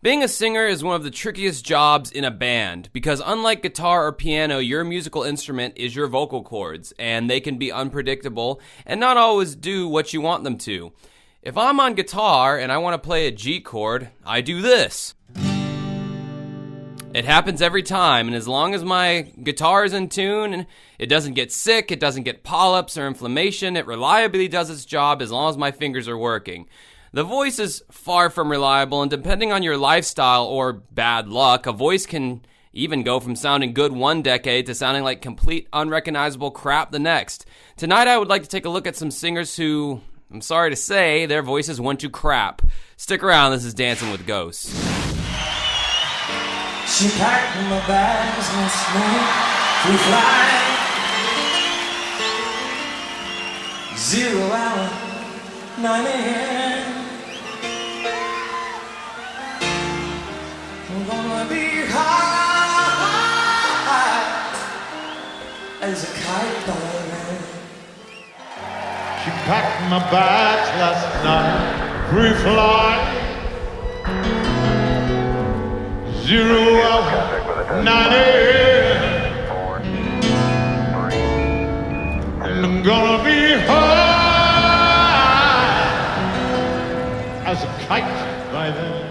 Being a singer is one of the trickiest jobs in a band because unlike guitar or piano, your musical instrument is your vocal cords, and they can be unpredictable and not always do what you want them to. If I'm on guitar and I want to play a G chord, I do this. It happens every time, and as long as my guitar is in tune and it doesn't get sick, it doesn't get polyps or inflammation, it reliably does its job as long as my fingers are working. The voice is far from reliable, and depending on your lifestyle or bad luck, a voice can even go from sounding good one decade to sounding like complete unrecognizable crap the next. Tonight I would like to take a look at some singers who, I'm sorry to say, their voices went to crap. Stick around, this is Dancing with Ghosts. She packed my bags last night to fly 0 hour, 9 a.m. I'm gonna be high as a kite by then. She packed my bags last night, free fly 0 hour, 9 a.m. And I'm gonna be high as a kite by then.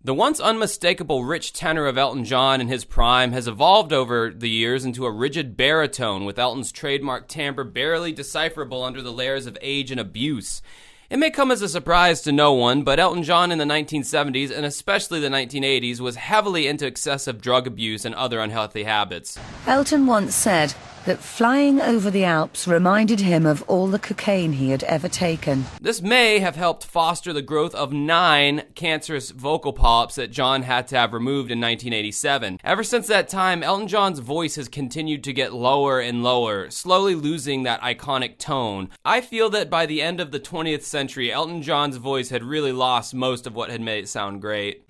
The once unmistakable rich tenor of Elton John in his prime has evolved over the years into a rigid baritone, with Elton's trademark timbre barely decipherable under the layers of age and abuse. It may come as a surprise to no one, but Elton John in the 1970s and especially the 1980s was heavily into excessive drug abuse and other unhealthy habits. Elton once said that flying over the Alps reminded him of all the cocaine he had ever taken. This may have helped foster the growth of 9 cancerous vocal polyps that John had to have removed in 1987. Ever since that time, Elton John's voice has continued to get lower and lower, slowly losing that iconic tone. I feel that by the end of the 20th century, Elton John's voice had really lost most of what had made it sound great.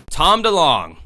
Tom DeLong,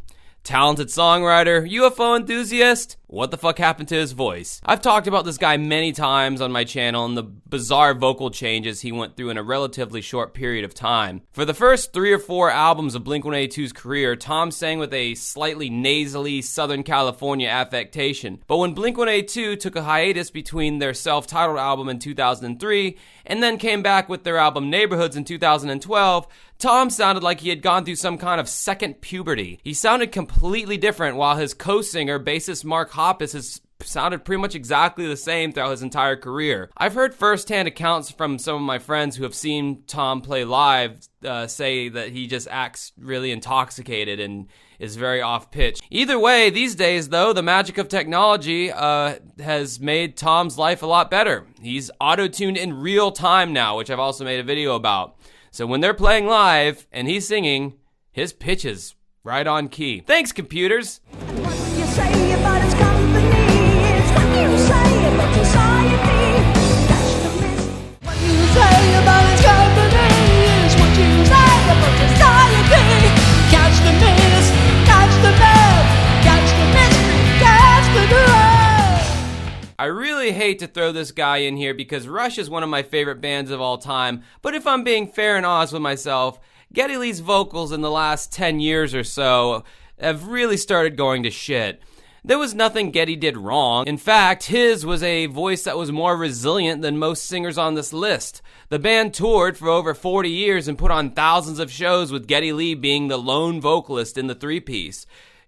talented songwriter, UFO enthusiast. What the fuck happened to his voice? I've talked about this guy many times on my channel and the bizarre vocal changes he went through in a relatively short period of time. For the first 3 or 4 albums of Blink-182's career, Tom sang with a slightly nasally Southern California affectation. But when Blink-182 took a hiatus between their self-titled album in 2003 and then came back with their album Neighborhoods in 2012, Tom sounded like he had gone through some kind of second puberty. He sounded completely different, while his co-singer, bassist Mark Hoppus, has sounded pretty much exactly the same throughout his entire career. I've heard first-hand accounts from some of my friends who have seen Tom play live say that he just acts really intoxicated and is very off-pitch. Either way, these days, though, the magic of technology has made Tom's life a lot better. He's auto-tuned in real time now, which I've also made a video about. So when they're playing live and he's singing, his pitch is right on key. Thanks, computers! What you say about its company is what you say about society. That's the myth. What you say about its company is what you say about society. Catch the myth, catch the myth, catch the mystery, catch the drugs. I really hate to throw this guy in here because Rush is one of my favorite bands of all time, but if I'm being fair and honest with myself, Getty Lee's vocals in the last 10 years or so have really started going to shit. There was nothing Getty did wrong. In fact, his was a voice that was more resilient than most singers on this list. The band toured for over 40 years and put on thousands of shows, with Getty Lee being the lone vocalist in the 3-piece.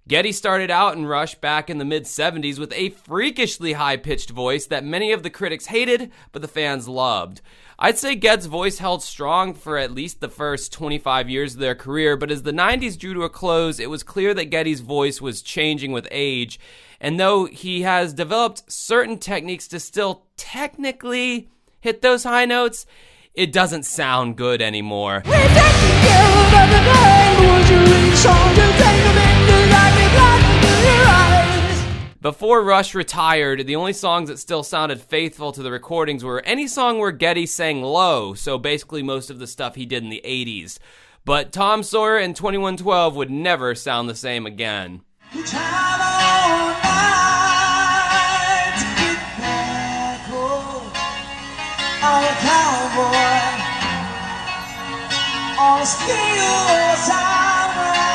Getty started out in Rush back in the mid-70s with a freakishly high-pitched voice that many of the critics hated, but the fans loved. I'd say Ged's voice held strong for at least the first 25 years of their career, but as the 90s drew to a close, it was clear that Getty's voice was changing with age, and though he has developed certain techniques to still technically hit those high notes, it doesn't sound good anymore. We're taking care of everything, but would you reach on to take them into like a glass into your eyes? Before Rush retired, the only songs that still sounded faithful to the recordings were any song where Getty sang low, so basically most of the stuff he did in the 80s. But Tom Sawyer and 2112 would never sound the same again. Time all night to get back home. I'm a cowboy on a steel side road.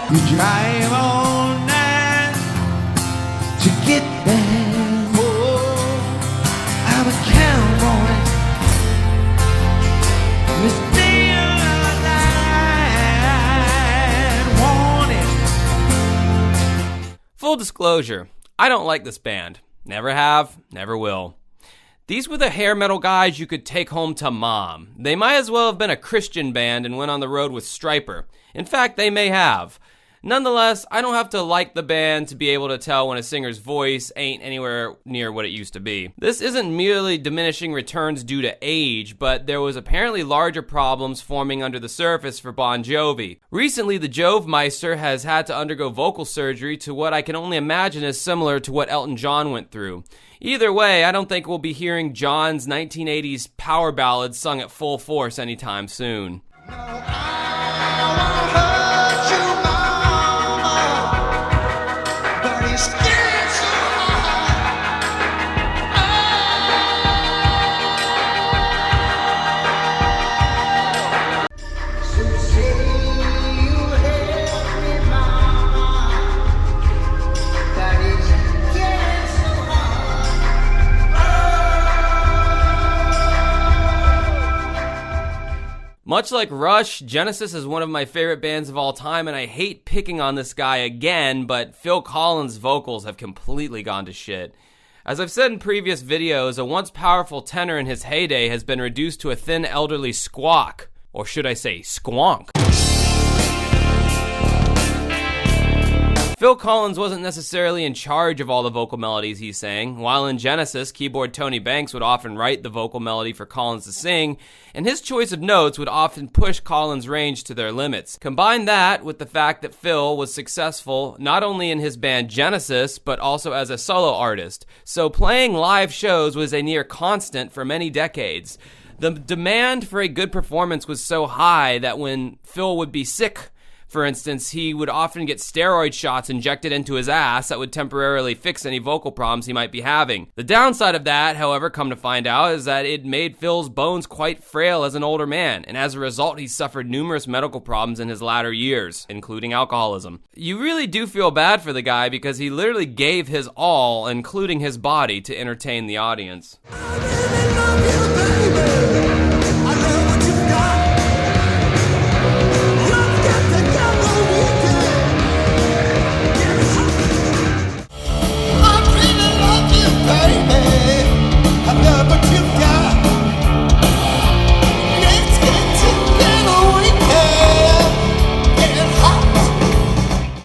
You drive all night to get back home. I'm a cowboy on a steel side warning. Full disclosure, I don't like this band. Never have, never will. These were the hair metal guys you could take home to mom. They might as well have been a Christian band and went on the road with Stryper. In fact, they may have. Nonetheless, I don't have to like the band to be able to tell when a singer's voice ain't anywhere near what it used to be. This isn't merely diminishing returns due to age, but there was apparently larger problems forming under the surface for Bon Jovi. Recently, the Jovemeister has had to undergo vocal surgery to what I can only imagine is similar to what Elton John went through. Either way, I don't think we'll be hearing John's 1980s power ballads sung at full force anytime soon. Much like Rush, Genesis is one of my favorite bands of all time, and I hate picking on this guy again, but Phil Collins' vocals have completely gone to shit. As I've said in previous videos, a once powerful tenor in his heyday has been reduced to a thin elderly squawk. Or should I say, squonk. Phil Collins wasn't necessarily in charge of all the vocal melodies he sang. While in Genesis, keyboard Tony Banks would often write the vocal melody for Collins to sing, and his choice of notes would often push Collins' range to their limits. Combine that with the fact that Phil was successful not only in his band Genesis, but also as a solo artist, so playing live shows was a near constant for many decades. The demand for a good performance was so high that when Phil would be sick, for instance, he would often get steroid shots injected into his ass that would temporarily fix any vocal problems he might be having. The downside of that, however, come to find out, is that it made Phil's bones quite frail as an older man, and as a result, he suffered numerous medical problems in his latter years, including alcoholism. You really do feel bad for the guy because he literally gave his all, including his body, to entertain the audience.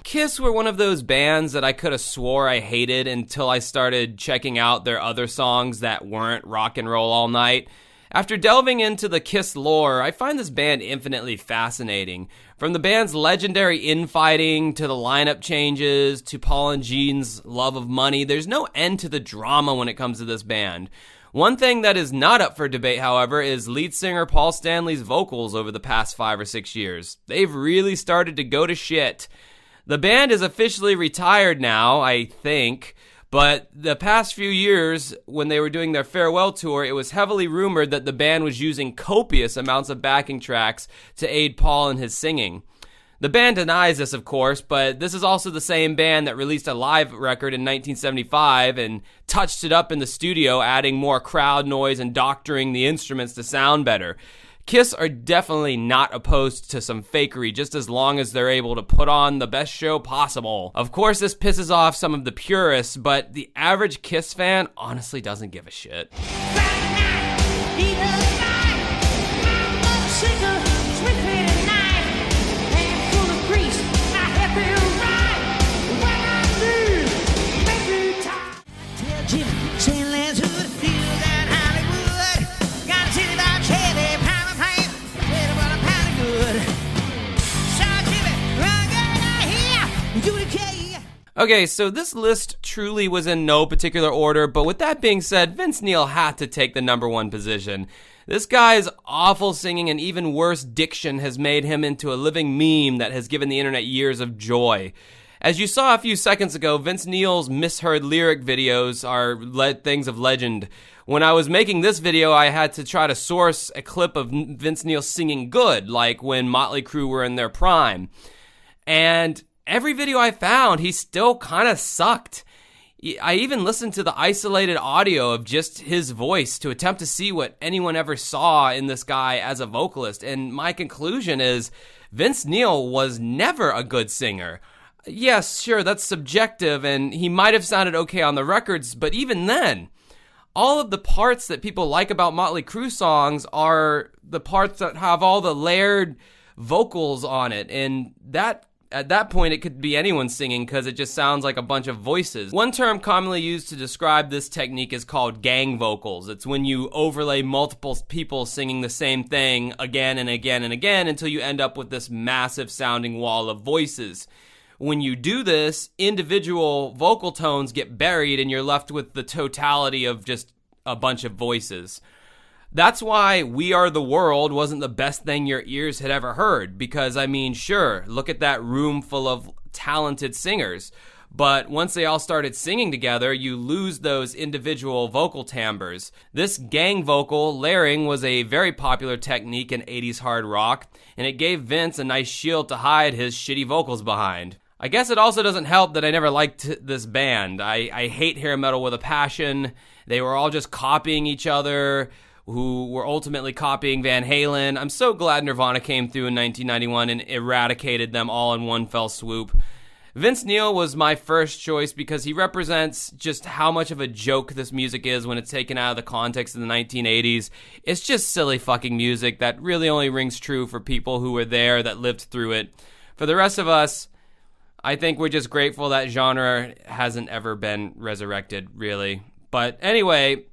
Kiss were one of those bands that I could have swore I hated until I started checking out their other songs that weren't rock and roll all night. After delving into the Kiss lore, I find this band infinitely fascinating. From the band's legendary infighting, to the lineup changes, to Paul and Gene's love of money, there's no end to the drama when it comes to this band. One thing that is not up for debate, however, is lead singer Paul Stanley's vocals over the past 5 or 6 years. They've really started to go to shit. The band is officially retired now, I think, but the past few years, when they were doing their farewell tour, it was heavily rumored that the band was using copious amounts of backing tracks to aid Paul in his singing. The band denies this, of course, but this is also the same band that released a live record in 1975 and touched it up in the studio, adding more crowd noise and doctoring the instruments to sound better. Kiss are definitely not opposed to some fakery, just as long as they're able to put on the best show possible. Of course, this pisses off some of the purists, but the average Kiss fan honestly doesn't give a shit. Do it, Okay, so this list truly was in no particular order, but with that being said, Vince Neil had to take the number one position. This guy's awful singing and even worse diction has made him into a living meme that has given the internet years of joy. As you saw a few seconds ago, Vince Neil's misheard lyric videos are things of legend. When I was making this video, I had to try to source a clip of Vince Neil singing good, like when Motley Crue were in their prime. And every video I found, he still kind of sucked. I even listened to the isolated audio of just his voice to attempt to see what anyone ever saw in this guy as a vocalist, and my conclusion is Vince Neil was never a good singer. Yes, sure, that's subjective, and he might have sounded okay on the records, but even then, all of the parts that people like about Motley Crue songs are the parts that have all the layered vocals on it, and at that point, it could be anyone singing because it just sounds like a bunch of voices. One term commonly used to describe this technique is called gang vocals. It's when you overlay multiple people singing the same thing again and again and again until you end up with this massive sounding wall of voices. When you do this, individual vocal tones get buried and you're left with the totality of just a bunch of voices. That's why We Are the World wasn't the best thing your ears had ever heard, because, I mean, sure, look at that room full of talented singers, but once they all started singing together, you lose those individual vocal timbres. This gang vocal layering was a very popular technique in 80s hard rock, and it gave Vince a nice shield to hide his shitty vocals behind. I guess it also doesn't help that I never liked this band. I hate hair metal with a passion. They were all just copying each other, who were ultimately copying Van Halen. I'm so glad Nirvana came through in 1991 and eradicated them all in one fell swoop. Vince Neil was my first choice because he represents just how much of a joke this music is when it's taken out of the context of the 1980s. It's just silly fucking music that really only rings true for people who were there, that lived through it. For the rest of us, I think we're just grateful that genre hasn't ever been resurrected, really. But anyway,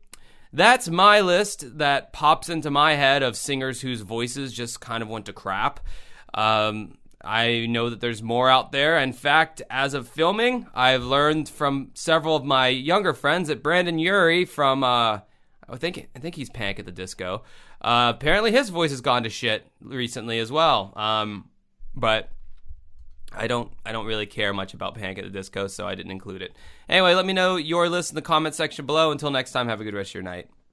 that's my list that pops into my head of singers whose voices just kind of went to crap. I know that there's more out there. In fact, as of filming, I've learned from several of my younger friends that Brandon Urie from, I think he's Panic at the Disco. Apparently his voice has gone to shit recently as well. But I don't really care much about Panic at the Disco, so I didn't include it. Anyway, let me know your list in the comment section below. Until next time, have a good rest of your night.